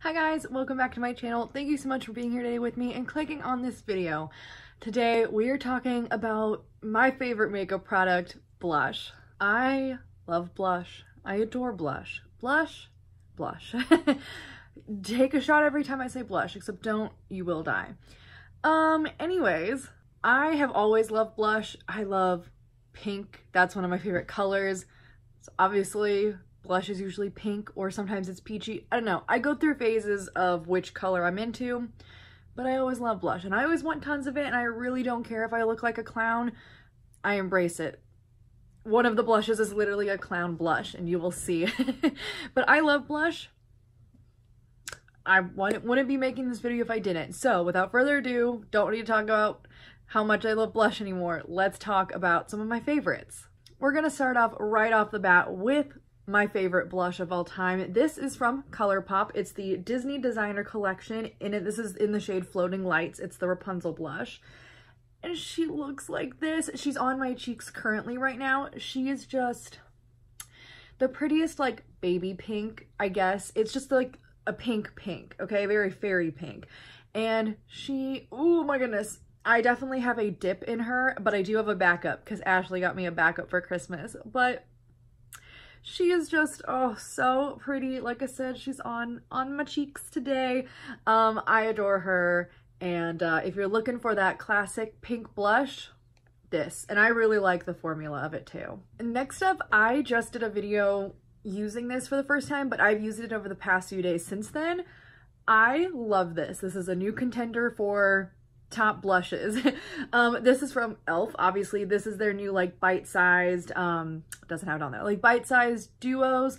Hi guys, welcome back to my channel. Thank you so much for being here today with me and clicking on this video. Today we are talking about my favorite makeup product, blush. I love blush. I adore blush. Blush. Take a shot every time I say blush, except don't, you will die. Anyways, I have always loved blush. I love pink. That's one of my favorite colors. So obviously blush is usually pink or sometimes it's peachy. I don't know. I go through phases of which color I'm into, but I always love blush and I always want tons of it, and I really don't care if I look like a clown. I embrace it. One of the blushes is literally a clown blush and you will see. But I love blush. I wouldn't be making this video if I didn't. So without further ado, don't need to talk about how much I love blush anymore. Let's talk about some of my favorites. We're gonna start off right off the bat with my favorite blush of all time. This is from ColourPop. It's the Disney Designer Collection. This is in the shade Floating Lights. It's the Rapunzel blush. And she looks like this. She's on my cheeks currently right now. She is just the prettiest, like, baby pink, I guess. It's just like a pink, okay? Very fairy pink. And she, oh my goodness. I definitely have a dip in her, but I do have a backup because Ashley got me a backup for Christmas. But she is just, oh, so pretty. Like I said, she's on my cheeks today. I adore her. And if you're looking for that classic pink blush, this. And I really like the formula of it too. Next up, I just did a video using this for the first time, but I've used it over the past few days since then. I love this. This is a new contender for top blushes. This is from e.l.f. Obviously, this is their new, like, bite-sized, doesn't have it on there, like, bite-sized duos.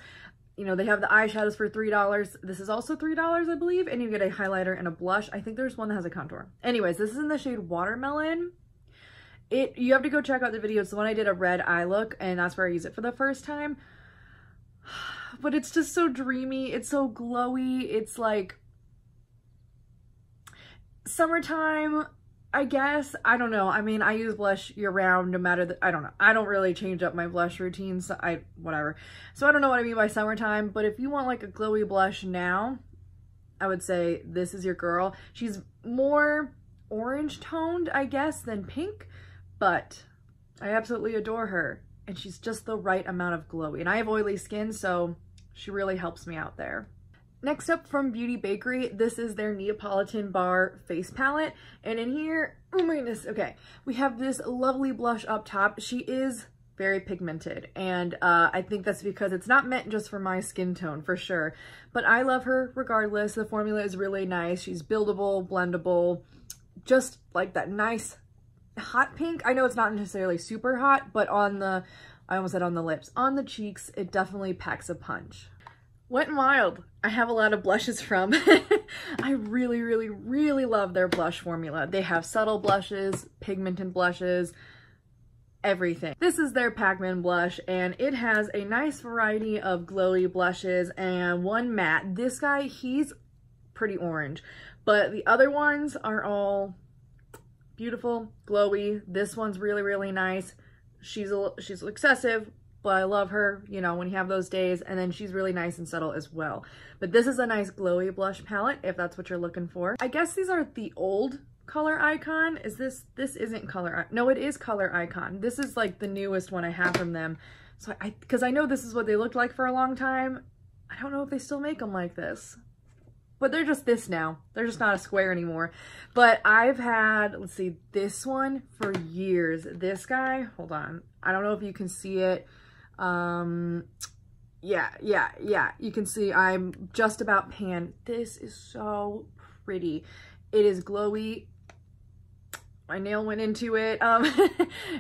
You know, they have the eyeshadows for $3. This is also $3, I believe, and you get a highlighter and a blush. I think there's one that has a contour. Anyways, this is in the shade Watermelon. You have to go check out the video. It's the one I did a red eye look, and that's where I use it for the first time. But it's just so dreamy. It's so glowy. It's like summertime, I guess. I don't know. I mean, I use blush year round, no matter I don't know. I don't really change up my blush routines. Whatever. So I don't know what I mean by summertime, but if you want like a glowy blush now, I would say this is your girl. She's more orange toned, I guess, than pink, but I absolutely adore her. And she's just the right amount of glowy. And I have oily skin, so she really helps me out there. Next up, from Beauty Bakery, this is their Neapolitan Bar Face Palette. And in here, oh my goodness, okay, we have this lovely blush up top. She is very pigmented, and I think that's because it's not meant just for my skin tone, for sure. But I love her regardless. The formula is really nice. She's buildable, blendable, just like that nice hot pink. I know it's not necessarily super hot, but on the, I almost said on the lips, on the cheeks, it definitely packs a punch. Wet n Wild, I have a lot of blushes from. I really love their blush formula. They have subtle blushes, pigmented blushes, everything. This is their Pacman blush, and it has a nice variety of glowy blushes and one matte. This guy, he's pretty orange, but the other ones are all beautiful, glowy. This one's really nice. She's excessive, but I love her, you know, when you have those days. And then she's really nice and subtle as well. But this is a nice glowy blush palette, if that's what you're looking for. I guess these are the old Color Icon. This isn't Color, no, it is Color Icon. This is like the newest one I have from them. So because I know this is what they looked like for a long time. I don't know if they still make them like this. But they're just this now. They're just not a square anymore. But I've had, let's see, this one for years. This guy, hold on. I don't know if you can see it. Yeah, you can see I'm just about pan. This is so pretty. It is glowy. My nail went into it.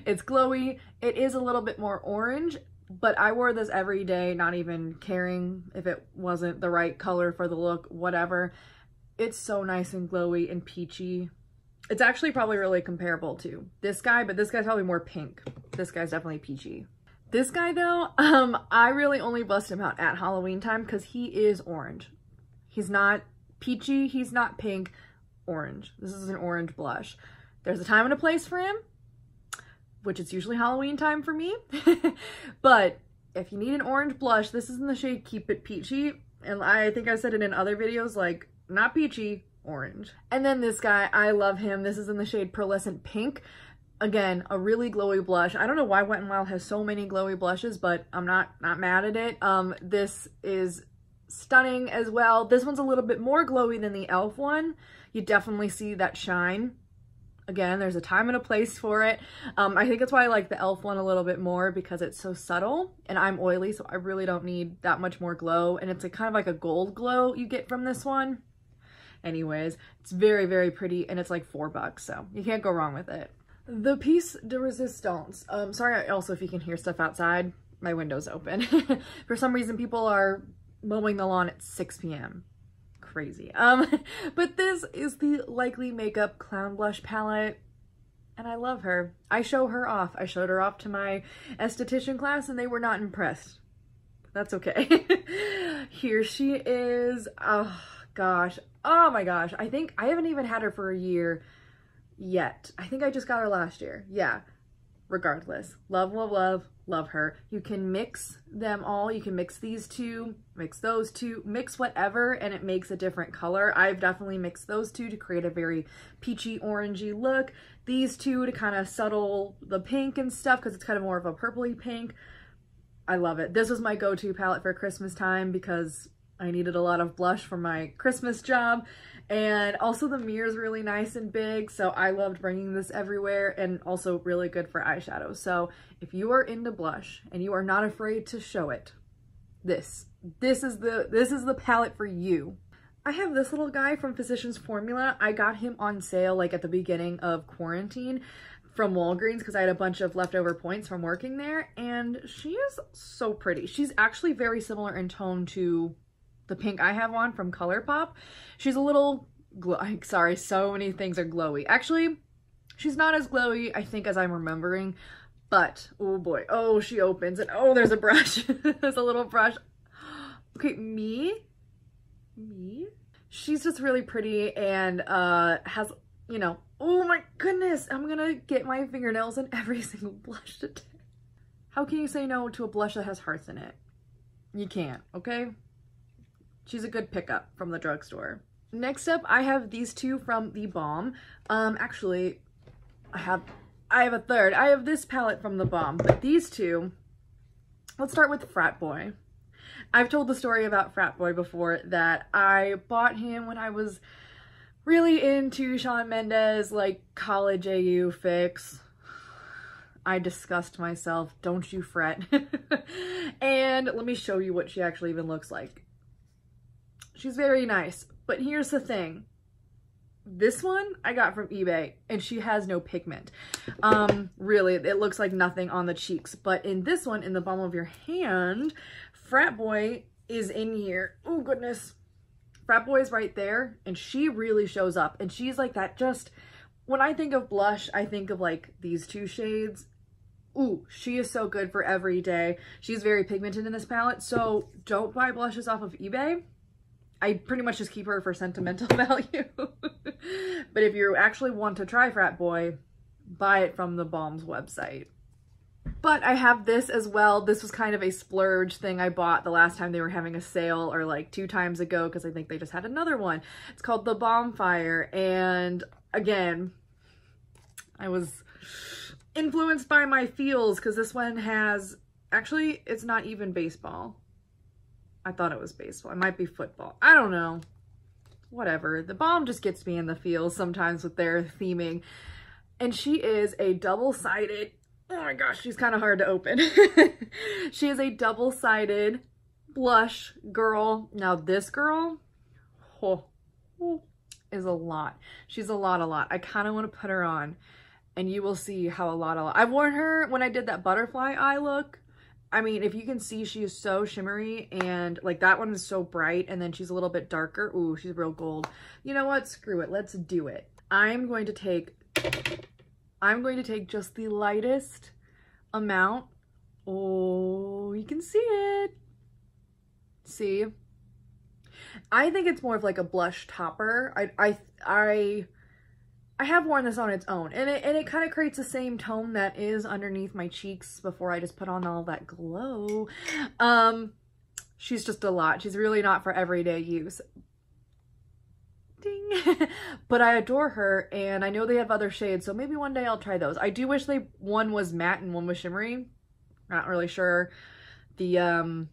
It's glowy. It is a little bit more orange, but I wore this every day, not even caring if it wasn't the right color for the look, whatever. It's so nice and glowy and peachy. It's actually probably really comparable to this guy, but this guy's probably more pink. This guy's definitely peachy. This guy though, I really only bust him out at Halloween time because he is orange. He's not peachy, he's not pink, orange. This is an orange blush. There's a time and a place for him, which is usually Halloween time for me. But if you need an orange blush, this is in the shade Keep It Peachy. And I think I said it in other videos, like, not peachy, orange. And then this guy, I love him. This is in the shade Pearlescent Pink. Again, a really glowy blush. I don't know why Wet n Wild has so many glowy blushes, but I'm not mad at it. This is stunning as well. This one's a little bit more glowy than the e.l.f. one. You definitely see that shine. Again, there's a time and a place for it. I think that's why I like the e.l.f. one a little bit more, because it's so subtle, and I'm oily, so I really don't need that much more glow. And it's kind of like a gold glow you get from this one. Anyways, it's very, very pretty, and it's like $4, so you can't go wrong with it. The Piece de Resistance. Sorry also if you can hear stuff outside. My window's open. For some reason, people are mowing the lawn at 6 p.m. Crazy. But this is the Likely Makeup Clown Blush palette, and I love her. I show her off. I showed her off to my esthetician class, and they were not impressed. That's okay. Here she is. Oh, gosh. Oh, my gosh. I think I haven't even had her for a year yet. I think I just got her last year. Yeah. Regardless. Love, love, love, love her. You can mix them all. You can mix these two, mix those two, mix whatever, and it makes a different color. I've definitely mixed those two to create a very peachy, orangey look. These two to kind of settle the pink and stuff, because it's kind of more of a purpley pink. I love it. This was my go-to palette for Christmas time because I needed a lot of blush for my Christmas job. And also the mirror is really nice and big, so I loved bringing this everywhere, and also really good for eyeshadow. So if you are into blush and you are not afraid to show it, this is the palette for you. I have this little guy from Physicians Formula. I got him on sale like at the beginning of quarantine from Walgreens because I had a bunch of leftover points from working there, and she is so pretty. She's actually very similar in tone to the pink I have on from ColourPop. She's a little sorry, so many things are glowy. Actually, she's not as glowy, I think, as I'm remembering, but oh boy. Oh, she opens, and oh, there's a brush. There's a little brush. Okay, me. She's just really pretty and has, you know, oh my goodness, I'm gonna get my fingernails in every single blush today. How can you say no to a blush that has hearts in it? You can't, okay? She's a good pickup from the drugstore. Next up, I have these two from The Balm. Actually, I have a third. I have this palette from The Balm, but these two, let's start with Frat Boy. I've told the story about Frat Boy before, that I bought him when I was really into Shawn Mendes, like college AU fix. I disgust myself, don't you fret. And let me show you what she actually even looks like. She's very nice, but here's the thing. This one I got from eBay, and she has no pigment. Really, it looks like nothing on the cheeks, but in this one, in the palm of your hand, Frat Boy is in here. Oh goodness. Frat Boy is right there, and she really shows up, and she's like that. Just when I think of blush, I think of like these two shades. Ooh, she is so good for every day. She's very pigmented in this palette, so don't buy blushes off of eBay. I pretty much just keep her for sentimental value. But if you actually want to try Frat Boy, buy it from the Balm's website. But I have this as well. This was kind of a splurge thing I bought the last time they were having a sale, or like 2 times ago, because I think they just had another one. It's called the Bonfire, and again, I was influenced by my feels, because this one has, actually, it's not even baseball. I thought it was baseball. It might be football. I don't know. Whatever. The Balm just gets me in the feels sometimes with their theming. And she is a double-sided, oh my gosh, she's kind of hard to open. She is a double-sided blush girl. Now this girl, is a lot. She's a lot. I kind of want to put her on, and you will see how a lot. I've worn her when I did that butterfly eye look. I mean, if you can see, she is so shimmery, and like that one is so bright, and then she's a little bit darker. Ooh, she's real gold. You know what? Screw it. Let's do it. I'm going to take just the lightest amount. Oh, you can see it. See? I think it's more of like a blush topper. I have worn this on its own, and it kind of creates the same tone that is underneath my cheeks before I just put on all that glow. she's just a lot. She's really not for everyday use. Ding. But I adore her, and I know they have other shades, so maybe one day I'll try those. I do wish one was matte and one was shimmery. Not really sure. The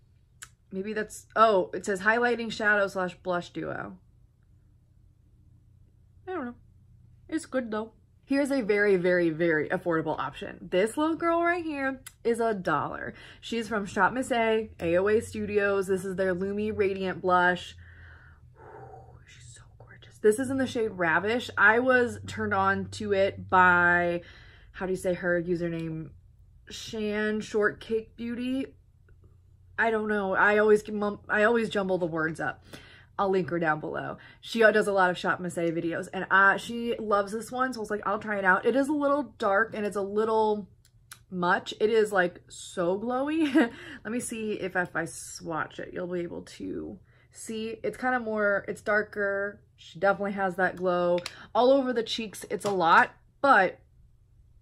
maybe that's, oh, it says highlighting shadow / blush duo. I don't know. It's good though. Here's a very, very, very affordable option. This little girl right here is $1. She's from Shop Miss A, AOA Studios. This is their Lumi Radiant Blush. Ooh, she's so gorgeous. This is in the shade Ravish. I was turned on to it by, how do you say her username? Shan Shortcake Beauty. I don't know. I always jumble the words up. I'll link her down below. She does a lot of Shop Miss A videos, and she loves this one, so I was like, I'll try it out. It is a little dark and it's a little much. It is like so glowy. Let me see if I swatch it, you'll be able to see. It's kind of more, it's darker. She definitely has that glow. All over the cheeks, it's a lot, but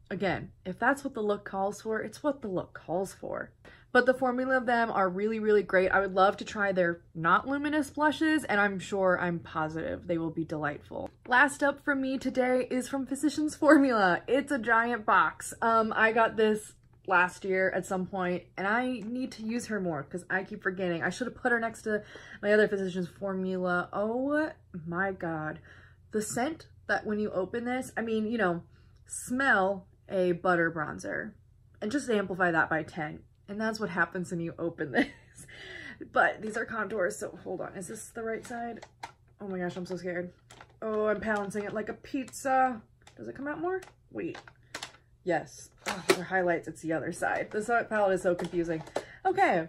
again, if that's what the look calls for, it's what the look calls for. But the formula of them are really, really great. I would love to try their not luminous blushes, and I'm positive they will be delightful. Last up from me today is from Physicians Formula. It's a giant box. I got this last year at some point, and I need to use her more because I keep forgetting. I should have put her next to my other Physicians Formula. Oh my God. The scent that when you open this, I mean, you know, smell a butter bronzer and just amplify that by 10. And that's what happens when you open this. But these are contours, so hold on. Is this the right side? Oh my gosh, I'm so scared. Oh, I'm balancing it like a pizza. Does it come out more? Wait. Yes. Oh, for highlights, it's the other side. This palette is so confusing. Okay.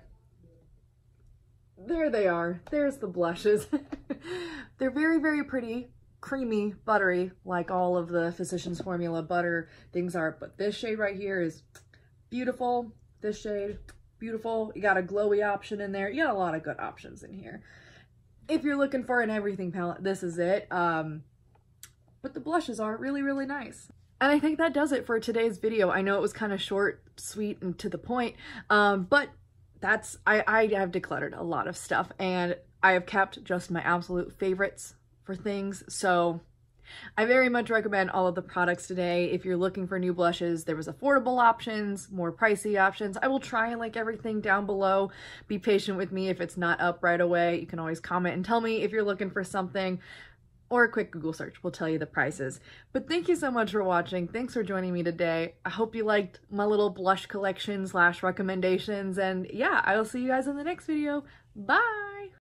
There they are. There's the blushes. They're very, very pretty. Creamy, buttery, like all of the Physicians Formula butter things are. But this shade right here is beautiful. This shade, beautiful. You got a glowy option in there. You got a lot of good options in here. If you're looking for an everything palette, this is it. But the blushes are really, really nice. And I think that does it for today's video. I know it was kind of short, sweet, and to the point, but that's, I have decluttered a lot of stuff, and I have kept just my absolute favorites for things. So I very much recommend all of the products today. If you're looking for new blushes, there was affordable options, more pricey options. I will try and link everything down below. Be patient with me if it's not up right away. You can always comment and tell me if you're looking for something, or a quick Google search will tell you the prices. But thank you so much for watching. Thanks for joining me today. I hope you liked my little blush collection / recommendations. And yeah, I will see you guys in the next video. Bye!